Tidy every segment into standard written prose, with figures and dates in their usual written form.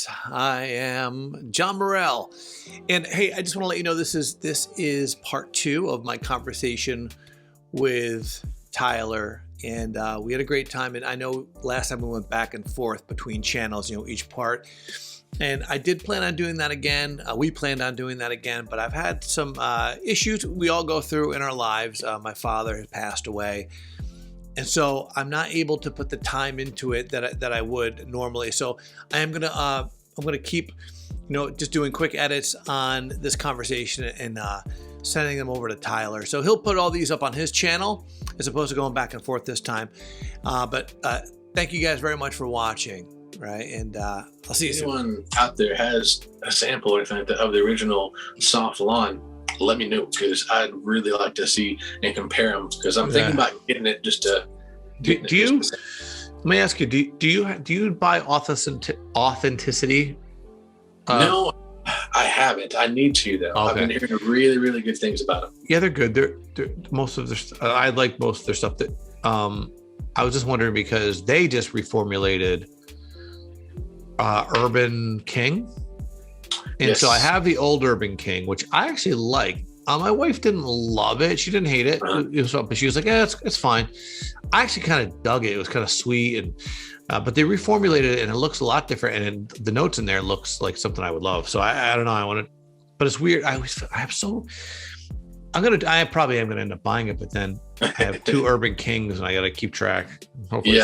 guys. I am John Morrell, and hey, I just want to let you know this is part 2 of my conversation with Tyler, and we had a great time. And I know last time we went back and forth between channels, each part, and I did plan on doing that again. We planned on doing that again, but I've had some issues we all go through in our lives. My father has passed away. And so I'm not able to put the time into it that I would normally. So I'm gonna keep, just doing quick edits on this conversation and sending them over to Tyler. So he'll put all these up on his channel as opposed to going back and forth this time. But thank you guys very much for watching. Right, and I'll see you soon. Anyone out there has a sample or anything like that of the original soft lawn, let me know, because I'd really like to see and compare them, because I'm thinking about getting it just to. Do you? Let me ask you. Do you buy authenticity? No, I haven't. I need to though. Okay. I've been hearing really, really good things about them. Yeah, they're good. They're most of their. I like most of their stuff. That I was just wondering because they just reformulated Urban King. And yes. So I have the old Urban King, which I actually like. My wife didn't love it. She didn't hate it. But she was like, yeah, it's fine. I actually kind of dug it. It was kind of sweet. And but they reformulated it and it looks a lot different. And the notes in there looks like something I would love. So I don't know. I want to, but it's weird. I probably am going to end up buying it, but then I have 2 Urban Kings and I got to keep track. Hopefully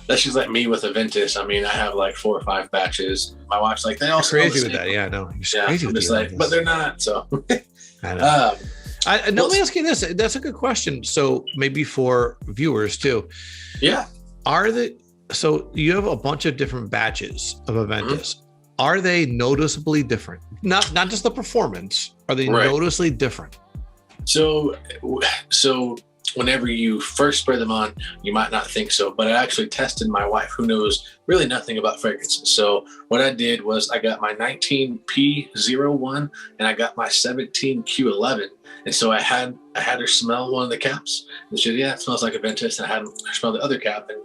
that's just like me with Aventus. I mean, I have like 4 or 5 batches. My wife's like, they all crazy with that. Yeah, no, you're crazy with that. But they're not. So I know. Let me ask you this. That's a good question. So maybe for viewers too. Yeah. So you have a bunch of different batches of Aventus. Mm-hmm. Are they noticeably different? Not just the performance. Are they noticeably different? So whenever you first spray them on, you might not think so, but I actually tested my wife, who knows really nothing about fragrances. So what I did was I got my 19P01 and I got my 17Q11. And so I had her smell one of the caps and she said, yeah, it smells like Aventus. And I had her smell the other cap and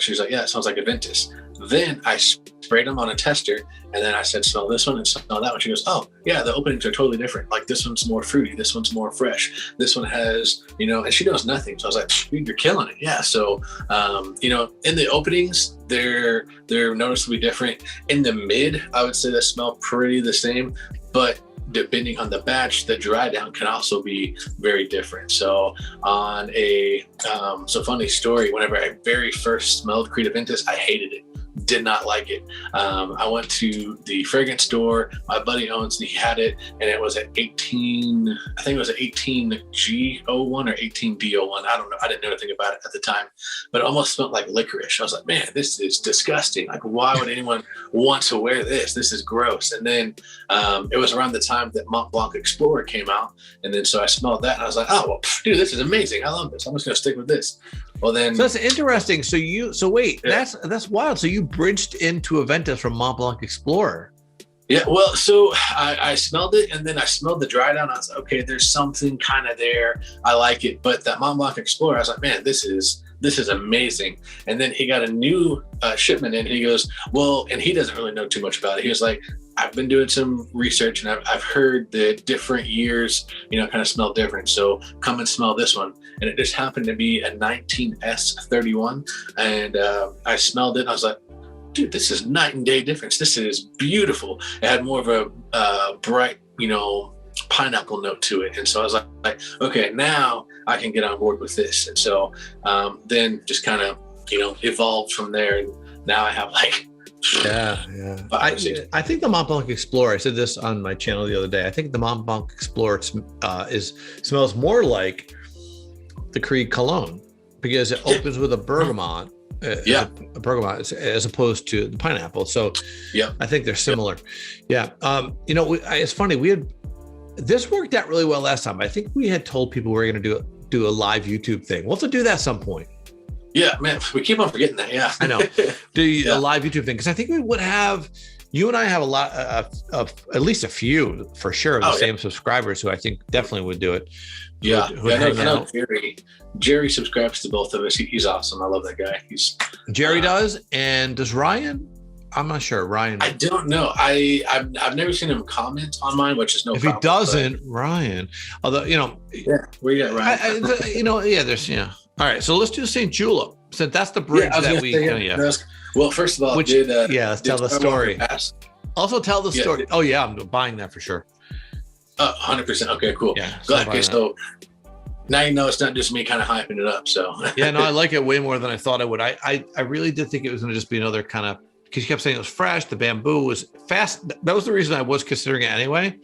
she was like, yeah, it smells like Aventus. Then I sprayed them on a tester and then I said, smell this one and smell that one. She goes, oh yeah, the openings are totally different. Like this one's more fruity. This one's more fresh. This one has, and she knows nothing. So I was like, you're killing it. Yeah. So, in the openings, they're noticeably different. In the mid, I would say they smell pretty the same, but depending on the batch, the dry down can also be very different. So on funny story, whenever I very first smelled Creed Aventus, I hated it. Did not like it. I went to the fragrance store my buddy owns and he had it and it was at 18, I think it was an 18G01 or 18D01. I don't know. I didn't know anything about it at the time, but it almost smelled like licorice. I was like, man, this is disgusting. Like, why would anyone want to wear this? This is gross. And then it was around the time that Mont Blanc Explorer came out. And then so I smelled that and I was like, oh, well, dude, this is amazing. I love this. I'm just going to stick with this. Well, then. So that's interesting. So wait, yeah. That's wild. So you bridged into Aventus from Mont Blanc Explorer. Yeah, well, so I smelled it and then I smelled the dry down. I was like, okay, there's something kind of there. I like it. But that Mont Blanc Explorer, I was like, man, this is amazing. And then he got a new shipment in. He goes, well, and he doesn't really know too much about it. He was like, I've been doing some research and I've heard that different years, kind of smell different. So come and smell this one. And it just happened to be a 19S31. And I smelled it and I was like, dude, this is night and day difference. This is beautiful. It had more of a bright, pineapple note to it. And so I was like, okay, now I can get on board with this. And so then just kind of, evolved from there. And now I have like, yeah. I think the Mont Blanc Explorer, I said this on my channel the other day, I think the Mont Blanc Explorer smells more like the Creed Cologne because it opens with a bergamot. A bergamot as opposed to the pineapple. So I think they're similar. Yeah. It's funny. This worked out really well last time. I think we had told people we were going to do a live YouTube thing. We'll have to do that some point. Yeah, man, we keep on forgetting that. Yeah, I know. A live YouTube thing because I think we would have. You and I have a lot of at least a few for sure of the same subscribers who I think definitely would do it. Yeah, I know Jerry subscribes to both of us. He's awesome. I love that guy. Jerry does, and does Ryan? I'm not sure. Ryan. I don't know. I've never seen him comment on mine, which is no if problem. He doesn't, Ryan. Although, Yeah, where you at, Ryan? There's, All right, so let's do St. Julep. So that's the bridge Well, first of all, let's tell the story. Also tell the story. Oh, yeah, I'm buying that for sure. 100%. Okay, cool. Yeah. Okay, so now you know it's not just me kind of hyping it up. So yeah, no, I like it way more than I thought I would. I really did think it was going to just be another kind of, because you kept saying it was fresh. The bamboo was fast. That was the reason I was considering it anyway.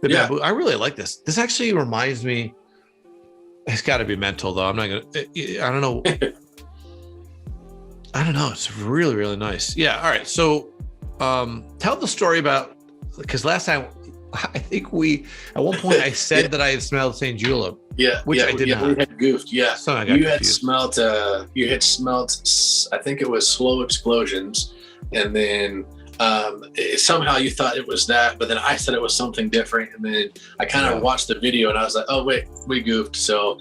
The bamboo. I really like this. This actually reminds me. It's got to be mental though. I'm not gonna. I don't know. I don't know. It's really, really nice. Yeah. All right. So, tell the story about, because last time I think at one point I said that I had smelled St. Julep. Yeah. Which I did not. We had goofed. Yeah. So I got you confused. had smelt. I think it was Slow Explosions, and then somehow you thought it was that, but then I said it was something different, and then I kind of watched the video and I was like, oh wait, we goofed. So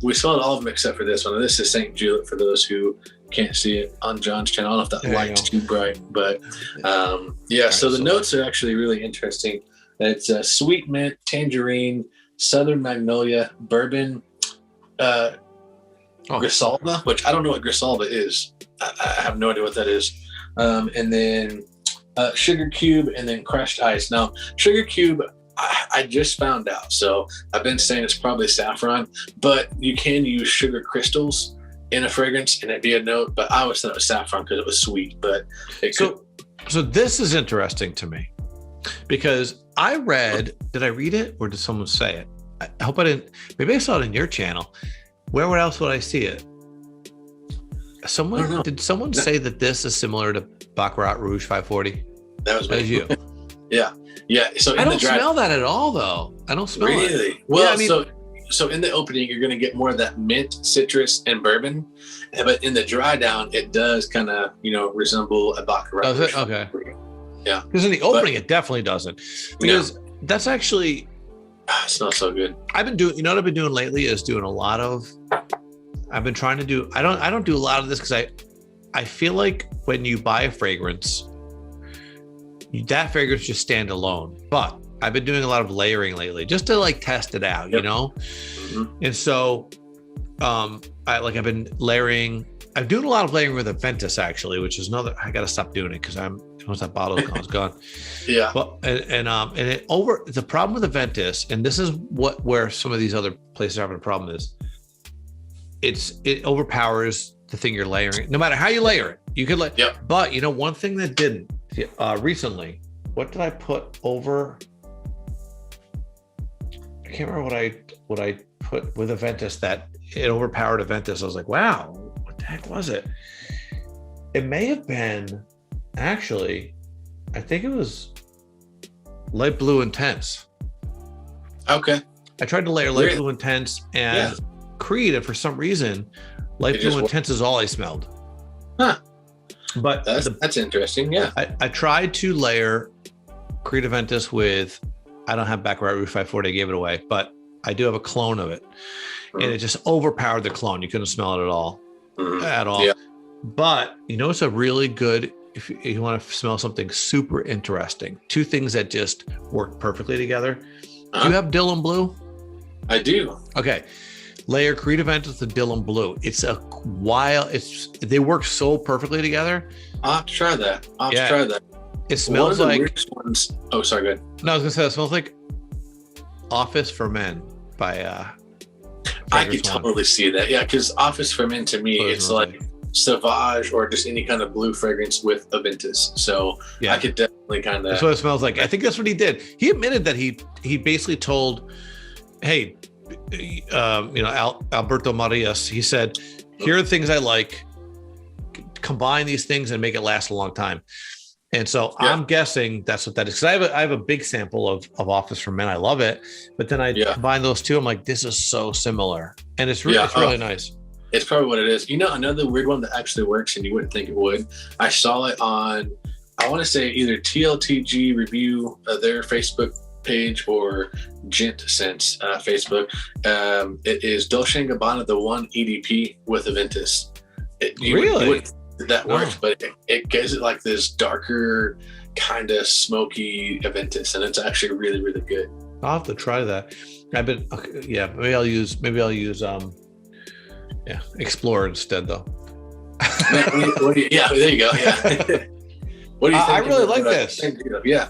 we smelled all of them except for this one. And this is St. Julep for those who can't see it on John's channel. I don't know if that light's too bright, but so the notes are actually really interesting. It's sweet mint, tangerine, southern magnolia, bourbon, Grisalva, which I don't know what Grisalva is. I have no idea what that is. And then sugar cube, and then crushed ice. Now, sugar cube, I just found out. So I've been saying it's probably saffron, but you can use sugar crystals in a fragrance and it'd be a note. But I always thought it was saffron because it was sweet. But so this is interesting to me because I read. Did I read it or did someone say it? I hope I didn't. Maybe I saw it in your channel. Where else would I see it? Did someone say that this is similar to Baccarat Rouge 540? That was you. Yeah. So I don't smell that at all, though. I don't smell it. Really? Well, yeah, so in the opening, you're going to get more of that mint, citrus, and bourbon. But in the dry down, it does kind of, resemble a Baccarat. Does it? Okay. Yeah. Because in the opening, it definitely doesn't. Because that's actually... It smells so good. I've been doing, what I've been doing lately is doing a lot of... I've been trying to do... I don't do a lot of this because I feel like when you buy a fragrance, that fragrance just stand alone. But I've been doing a lot of layering lately just to test it out, Mm-hmm. And so I've been layering. I'm doing a lot of layering with Aventus actually, which is another. I got to stop doing it because once that bottle is gone. Yeah. But the problem with Aventus, and this is where some of these other places are having a problem is, it overpowers the thing you're layering. No matter how you layer it, you could But one thing that didn't recently. What did I put over? I can't remember what I put with Aventus that it overpowered Aventus. I was like, wow, what the heck was it? It may have been actually, I think it was Light Blue Intense. Okay. I tried to layer Light Blue Intense and Creed, and for some reason, Light Blue Intense is all I smelled. Huh. But that's interesting. Yeah. I tried to layer Creed Aventus with, I don't have Baccarat Rouge 540, I gave it away, but I do have a clone of it. And it just overpowered the clone. You couldn't smell it at all. At all. Yeah. But it's a really good, if you want to smell something super interesting, two things that just work perfectly together. Do you have Dylan Blue? I do. Okay. Layer Creed Aventus with Dylan Blue. They work so perfectly together. I'll have to try that. It smells like ones. Oh, sorry, go ahead. No, I was gonna say it smells like Office for Men by I could totally see that. Yeah, because Office for Men to me, it's like Sauvage or just any kind of blue fragrance with Aventus. So I could definitely kind of. That's what it smells like. I think that's what he did. He admitted that he basically told, hey, Alberto Marias. He said, here are the things I like. Combine these things and make it last a long time. And so I'm guessing that's what that is. Because I have a big sample of Office for Men. I love it. But then I combine those two. I'm like, this is so similar. And it's really nice. It's probably what it is. Another weird one that actually works and you wouldn't think it would. I saw it on, I want to say either TLTG Review, their Facebook page, or Gent Sense Facebook. It is Dolce & Gabbana, the one EDP with Aventus. Really? that works, Oh. but it gives it like this darker, kind of smoky Aventus, and it's actually really, really good. I'll have to try that. Okay, yeah, maybe I'll use Explorer instead though. Yeah, there you go. Yeah. What do you think? I really like this. Yeah,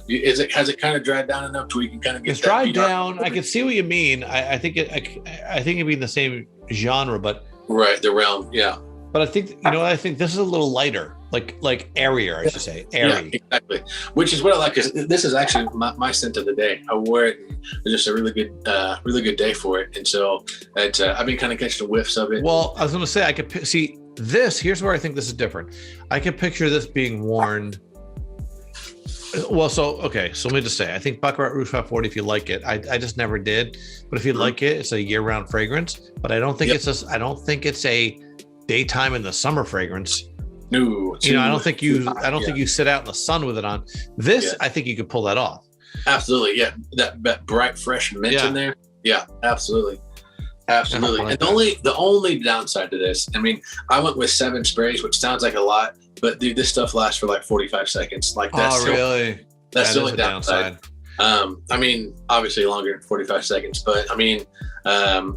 has it kind of dried down enough to where you can kind of get It's dried down. I can see what you mean. I think it'd be in the same genre, but right, the realm. Yeah. But I think I think this is a little lighter, like airier, I should say, airy. Yeah, exactly. Which is what I like, because this is actually my scent of the day. I wore it, and it was just a really good day for it. And so I've been kind of catching whiffs of it. Well, I was going to say I could see this. Here's where I think this is different. I could picture this being worn. Well, so let me just say, I think Baccarat Rouge 540. If you like it, I just never did. But if you like it, it's a year-round fragrance. But I don't think I don't think it's a daytime in the summer fragrance. No, I don't think you sit out in the sun with it on. This, I think you could pull that off. Absolutely, yeah. That bright, fresh mint in there. Yeah, absolutely. And the only downside to this, I mean, I went with 7 sprays, which sounds like a lot, but dude, this stuff lasts for like 45 seconds. Like that's really? That's the only downside. I mean, obviously longer than 45 seconds, but I mean, I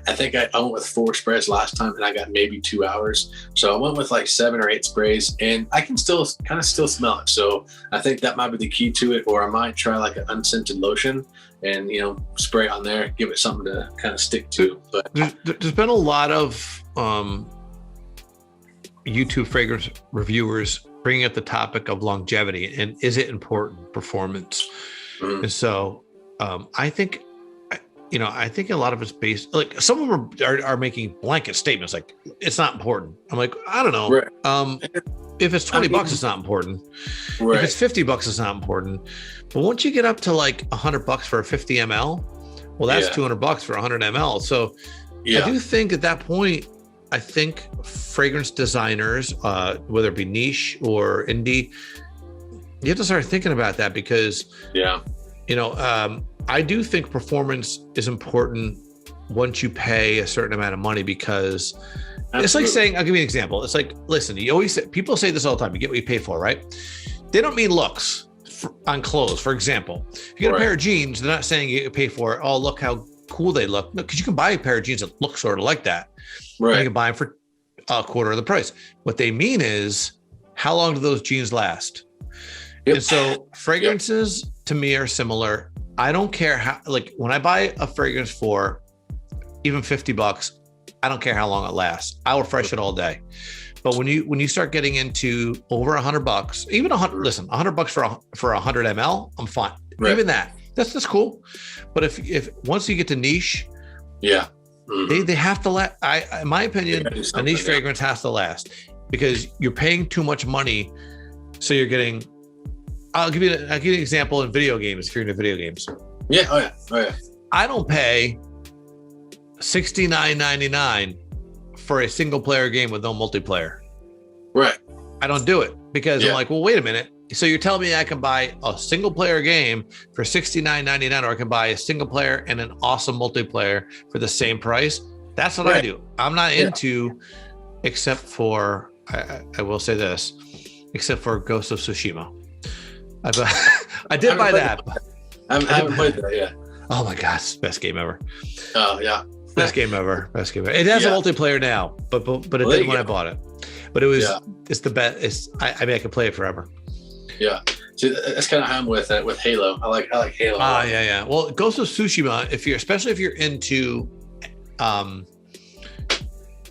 think I went with 4 sprays last time, and I got maybe 2 hours. So I went with like 7 or 8 sprays, and I can still smell it. So I think that might be the key to it. Or I might try like an unscented lotion and spray on there, give it something to kind of stick to. But there's been a lot of YouTube fragrance reviewers bringing up the topic of longevity and is it important, performance. And so I think a lot of it's based, like some of them are making blanket statements like it's not important. I'm like, I don't know. Right. If it's $20, it's not important. Right. If it's $50, it's not important. But once you get up to like $100 for a 50 ml, well, that's $200 for 100 ml. So I do think at that point, I think fragrance designers, whether it be niche or indie, you have to start thinking about that because, I do think performance is important once you pay a certain amount of money, because it's like saying, I'll give you an example. It's like, listen, people say this all the time, you get what you pay for, right? They don't mean looks on clothes. For example, if you get a pair of jeans, they're not saying you pay for it. Oh, look how cool they look. No, because you can buy a pair of jeans that look sort of like that. Right. And you can buy them for a quarter of the price. What they mean is, how long do those jeans last? Yep. And so fragrances to me are similar. I don't care how, like when I buy a fragrance for even $50, I don't care how long it lasts. I will refresh it all day. But when you start getting into over $100, even $100 for 100 ml, I'm fine. Right. Even that's cool. But if once you get to niche, they have to last. In my opinion, a niche fragrance has to last because you're paying too much money. So you're getting. I'll give you an example in video games. If you're into video games, oh yeah. I don't pay $69.99 for a single player game with no multiplayer. Right. I don't do it because I'm like, well, wait a minute. So you're telling me I can buy a single player game for $69.99, or I can buy a single player and an awesome multiplayer for the same price? That's what I do. I'm not into, except for, I will say this, except for Ghost of Tsushima. I did buy that. I haven't played that yet. Oh my gosh, best game ever. Oh yeah. Best game ever. It has a multiplayer now, but it didn't when I bought it. But it's the best. I mean, I could play it forever. Yeah. See, that's kind of how I'm with Halo. I like Halo. Yeah. Well, Ghost of Tsushima, especially if you're into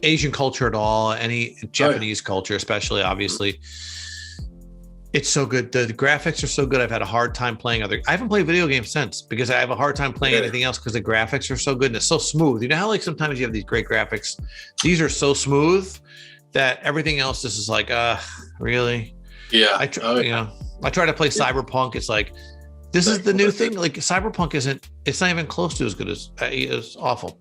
Asian culture at all, any Japanese culture, especially, obviously, it's so good. The graphics are so good. I've had a hard time playing I haven't played video games since because I have a hard time playing anything else because the graphics are so good and it's so smooth. You know how like sometimes you have these great graphics? These are so smooth that everything else is like, really? Yeah. I try to play Cyberpunk. It's like, this is the new thing. Like Cyberpunk it's not even close to as good as it's awful.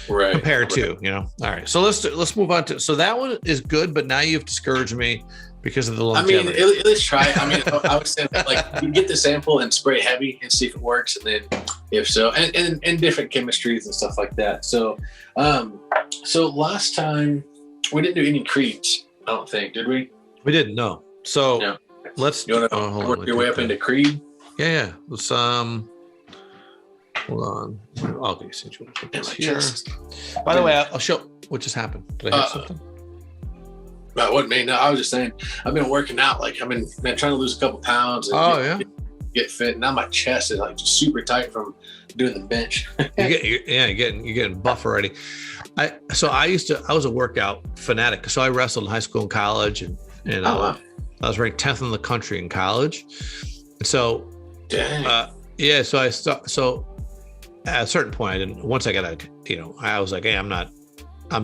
Right. Compared to, All right. So let's move on to, so that one is good, but now you've discouraged me because of the longevity. I mean, let's try it. I mean, I would say like you get the sample and spray heavy and see if it works. And then if so, and different chemistries and stuff like that. So, so last time we didn't do any creeds, I don't think, did we? We didn't know. So Yeah. let's. You want to work your way up into Creed? Yeah. Let's hold on. Okay, since you put this here. By the way, I'll show what just happened. Did I hit something? That wasn't me. No, I was just saying. I've been working out. Like I've been trying to lose a couple pounds. And get fit. Now my chest is like just super tight from doing the bench. You're getting buff already. I was a workout fanatic. So I wrestled in high school and college, and I was ranked 10th in the country in college. So, dang. So at a certain point, I didn't. Once I got I was like, hey, I'm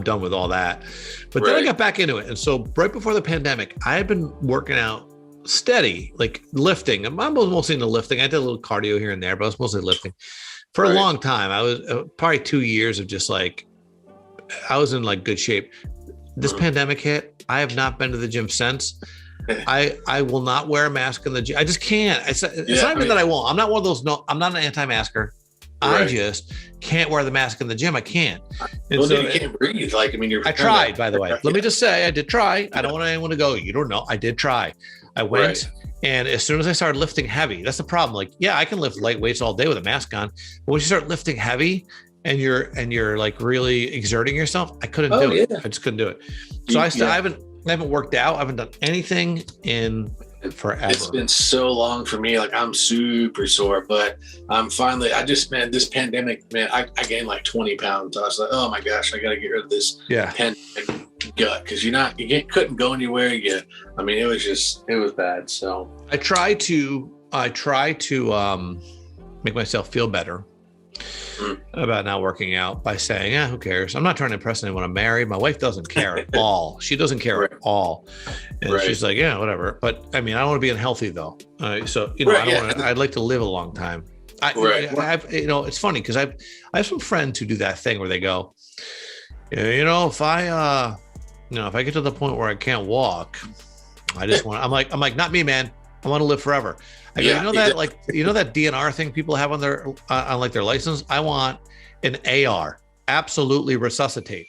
done with all that. But then I got back into it, and so right before the pandemic, I had been working out steady, like lifting. I'm mostly into lifting. I did a little cardio here and there, but I was mostly lifting for a long time. I was probably 2 years of just like, I was in like good shape. This pandemic hit. I have not been to the gym since. I will not wear a mask in the gym. I just can't. It's not even that I won't. I'm not one of those. No, I'm not an anti-masker. I just can't wear the mask in the gym. I can't. And so you can't breathe. Like, I mean, I tried, by the way. Let me just say, I did try. I don't want anyone to go, you don't know. I did try. I went, and as soon as I started lifting heavy, that's the problem. Like, yeah, I can lift light weights all day with a mask on, but when you start lifting heavy and you're like really exerting yourself, I couldn't do it. I just couldn't do it. So I haven't worked out. I haven't done anything in forever. It's been so long for me. Like I'm super sore, but I'm finally, this pandemic, I gained like 20 pounds. I was like, oh my gosh, I got to get rid of this pandemic gut. Cause couldn't go anywhere. It was bad. So I try to make myself feel better about not working out by saying, who cares? I'm not trying to impress anyone I'm married. My wife doesn't care at all. She doesn't care at all. And she's like, yeah, whatever. But I mean, I don't want to be unhealthy though. I'd like to live a long time. It's funny because I have some friends who do that thing where they go, if I get to the point where I can't walk, I just want, I'm like, not me, man. I want to live forever. I go, that DNR thing people have on their on like their license. I want an AR, absolutely resuscitate.